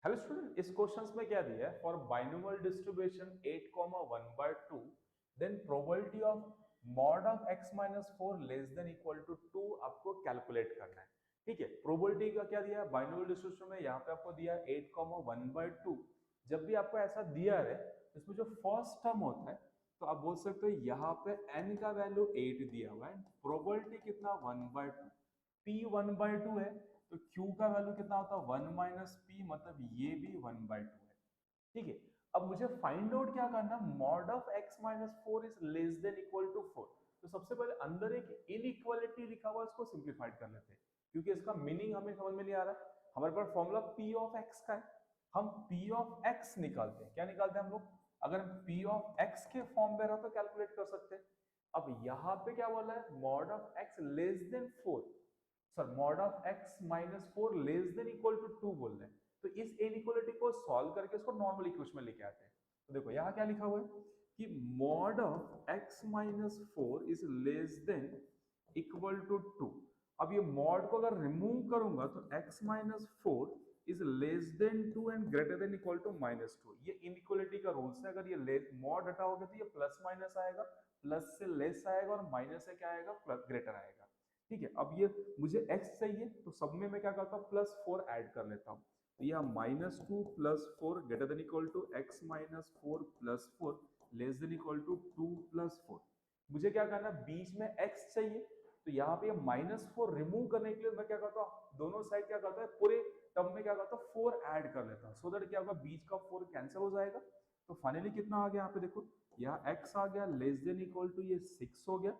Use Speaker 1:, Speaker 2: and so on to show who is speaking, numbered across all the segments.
Speaker 1: Hello student, इस questions में क्या दिया है? For binomial distribution 8,1/2 then probability of mod of x minus 4 less than equal to 2 आपको कैलकुलेट करना है। ठीक है, प्रोबेबिलिटी का क्या दिया है बाइनोमियल डिस्ट्रीब्यूशन में? यहाँ पे आपको दिया है 8,1/2। जब भी आपको ऐसा दिया है इसमें जो फर्स्ट टर्म होता है तो आप बोल सकते हो यहाँ पे n का वैल्यू 8 दिया हुआ है, प्रोबेबिलिटी कितना 1/2, p 1/2 है तो q का वैल्यू कितना होता है 1 माइनस पी, मतलब ये भी 1/2 है। ठीक है, अब मुझे फाइंड आउट क्या करना, mod of x minus 4 is less than equal to 4। तो सबसे पहले अंदर एक इनइक्वालिटी लिखा हुआ है, इसको सिंप्लीफाइड कर लेते हैं क्योंकि इसका मीनिंग हमें समझ में नहीं आ रहा। हमारे पास फॉर्मूला p ऑफ x का है, हम p ऑफ x निकालते हैं। क्या निकालते हैं हम लोग? अगर हम p ऑफ x के फॉर्म में रहा तो कैलकुलेट कर सकते हैं। अब यहाँ पे क्या बोला है, mod of x less than 4, sir mod of x minus 4 less than equal to 2 बोल रहे हैं। तो इस इनइक्वालिटी को सॉल्व करके इसको नॉर्मल इक्वेशन में लेके आते हैं। तो देखो यहाँ क्या लिखा हुआ है कि mod of x minus 4 is less than equal to 2। अब ये मॉड को अगर रिमूव करूंगा तो x minus 4 is less than 2 and greater than equal to minus 2। ये इनइक्वालिटी का रूल्स है। अगर ये मॉड हटाओगे तो ये प्लस माइनस आएगा, प्लस से लेस आएगा और माइनस से क्या आएगा, प्लस ग्रेटर आएगा। ठीक है, अब ये मुझे x चाहिए तो सब में मैं क्या करता हूँ प्लस 4 ऐड कर लेता हूँ। तो यह minus 2 plus 4 greater than equal to x minus 4 plus 4 less than equal to 2 plus 4। मुझे क्या करना है, बीच में x चाहिए तो यहाँ पे माइनस 4 रिमूव करने के लिए मैं क्या करता हूँ, दोनों साइड क्या करता है, पूरे टर्म में क्या करता हूँ 4 ऐड कर लेता हूँ, सो दैट क्या होगा बीच का 4 कैंसिल हो जाएगा। तो फाइनली कितना आ गया यहाँ पे देखो, यहाँ x आ गया लेस देन इक्वल टू ये 6 हो गया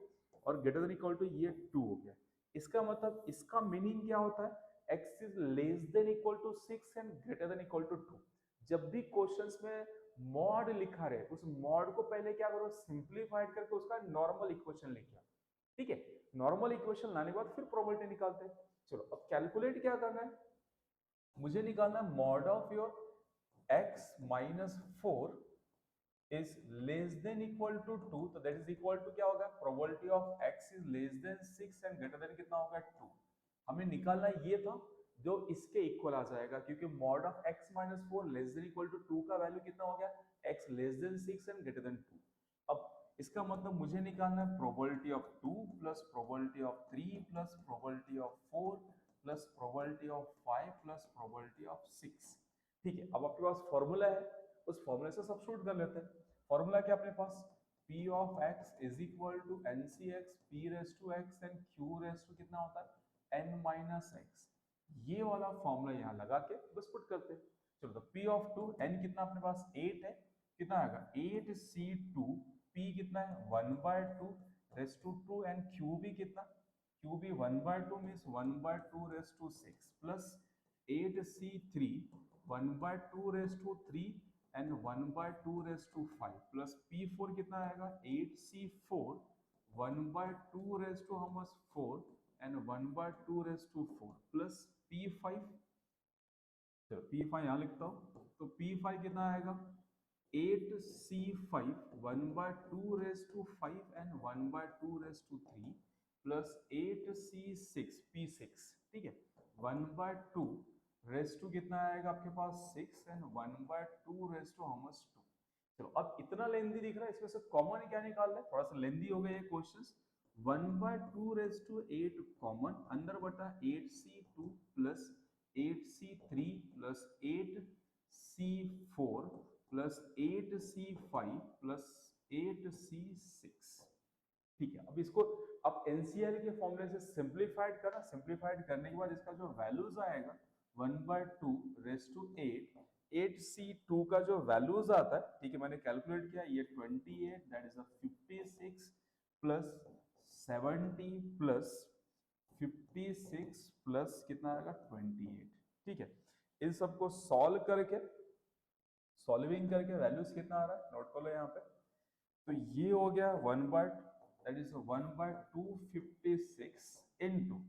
Speaker 1: और ग्रेटर देन इक्वल टू ये 2 हो गया। इसका मतलब इसका मीनिंग क्या होता है, x is less than equal to 6 and greater than equal to 2। जब भी क्वेश्चंस में मॉड लिखा रहे उस मॉड को पहले क्या करो, सिंप्लीफाइड करके उसका नॉर्मल इक्वेशन लेके आओ। ठीक है, नॉर्मल इक्वेशन लाने के बाद फिर प्रोबेबिलिटी निकालते हैं। चलो अब कैलकुलेट क्या करना है, मुझे निकालना है mod of your x minus 4 is less than equal to 2, तो that is equal to क्या होगा, probability of x is less than 6 and greater than कितना होगा 2। हमें निकालना ये था जो इसके इक्वल आ जाएगा क्योंकि mod of x minus 4 less than equal to 2 का वैल्यू कितना हो गया, x less than 6 and greater than 2। अब इसका मतलब मुझे निकालना है probability of 2 plus probability of 3 plus probability of 4 plus probability of 5 plus probability of 6। ठीक है, अब आपके पास फॉर्मूला है, उस फॉर्मूले से सब्स्टिट्यूट कर लेते हैं। फॉर्मूला क्या अपने पास, p of x is equal to NCx p raise to x and q raise to कितना होता है n माइनस x। ये वाला फॉर्मूला यहाँ लगा के बस पुट करते हैं। चलो तो p ऑफ 2, n कितना अपने पास 8 है, कितना आएगा 8c2, p कितना है 1/2 रेस टू 2 एंड q भी कितना, q भी 1/2 means 1/2 raise to 6 plus 8c3 1/2 raise to 3 and 1/2 raise to 5 plus p4 कितना आएगा 8c4 1/2 रेस टू हम 4 and 1/2 raise to 4 plus p5। चलो p5 यहाँ लिखता हूँ तो p5 कितना आएगा 8c5 1/2 raise to 5 and 1/2 raise to 3 plus 8c6 p6। ठीक है, 1/2 रेस टू कितना आएगा आपके पास 6 and 1/2 raise to how much 2। चलो अब इतना लेंदी दिख रहा है, इसमें से कॉमन क्या निकाल रहे हैं, थोड़ा सा लेंदी हो गया ये क्वेश्चंस। 1/2 रेस टू 8 कॉमन, अंदर बटा 8c2 plus 8c3 plus 8c4 plus 8c5 plus 8c6। ठीक है, अब इसको अब एनसीआर के फॉर्मूले से सिंप्लीफाइड करना, सिंप्लीफाइड करने के बाद इसका जो वैल्यूज आएगा 1/2 रेस टू 8, 8c2 का जो वैल्यूज आता है, ठीक है मैंने कैलकुलेट किया ये 28 that is 56 plus 70 plus 56 plus कितना आएगा 28। ठीक है, इन सबको सॉल्व करके, सॉल्विंग करके वैल्यूज कितना आ रहा है नोट कर लो यहाँ पे। तो ये हो गया 1/256 इनटू,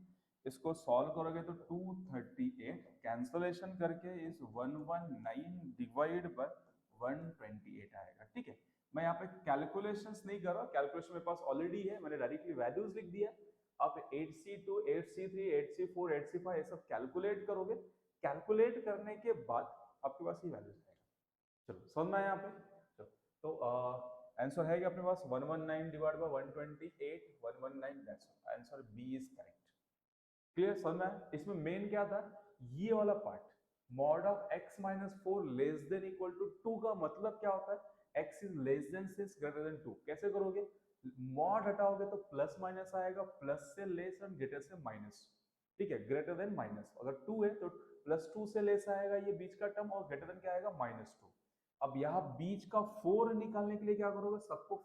Speaker 1: इसको सॉल्व करोगे तो 238 कैंसलेशन करके इस 119 डिवाइड बाय 128 आएगा। ठीक है, मैं यहाँ पे कैलकुलेशंस नहीं कर रहा, कैलकुलेशन मेरे पास ऑलरेडी है, मैंने डायरेक्टली वैल्यूज लिख दिया। आप 8c2 8c3 8c4 8c5 ये सब कैलकुलेट करोगे, कैलकुलेट करने के बाद आपके पास ये वैल्यूज आएगा। चलो समझ में आया यहाँ पे। चलो तो आंसर है कि अपने पास 119 divide by 128 119, that's answer B is correct. Clear समझ में आया। इसमें मेन क्या था, ये वाला part mod of x minus four less than equal to 2 का मतलब क्या होता है, x is less than 6 greater than 2। कैसे करोगे, मॉड हटाओगे तो प्लस माइनस आएगा, प्लस से लेस और ग्रेटर से माइनस, ठीक है, ग्रेटर देन माइनस, अगर 2 है तो प्लस 2 से लेस आएगा ये बीच का टर्म और ग्रेटर देन क्या आएगा -2। अब यहाँ बीच का 4 निकालने के लिए क्या करोगे, सबको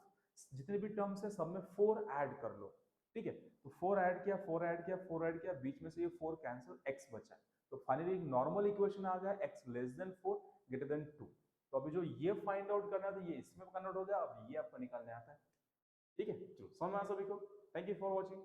Speaker 1: जितने भी टर्म्स है सब में 4 ऐड कर लो, ठीक है। तो 4 ऐड किया 4 ऐड किया 4 ऐड किया, बीच में से ये 4 कैंसिल, x बचा। तो फाइनली एक नॉर्मल इक्वेशन आ गया x less than 4 greater than 2। तो अभी जो ये फाइंड आउट करना था ये इसमें कन्वर्ट हो गया, अब ये आपको निकालने आता है, ठीक है। चलो समझ में आया सभी को। Thank you for watching.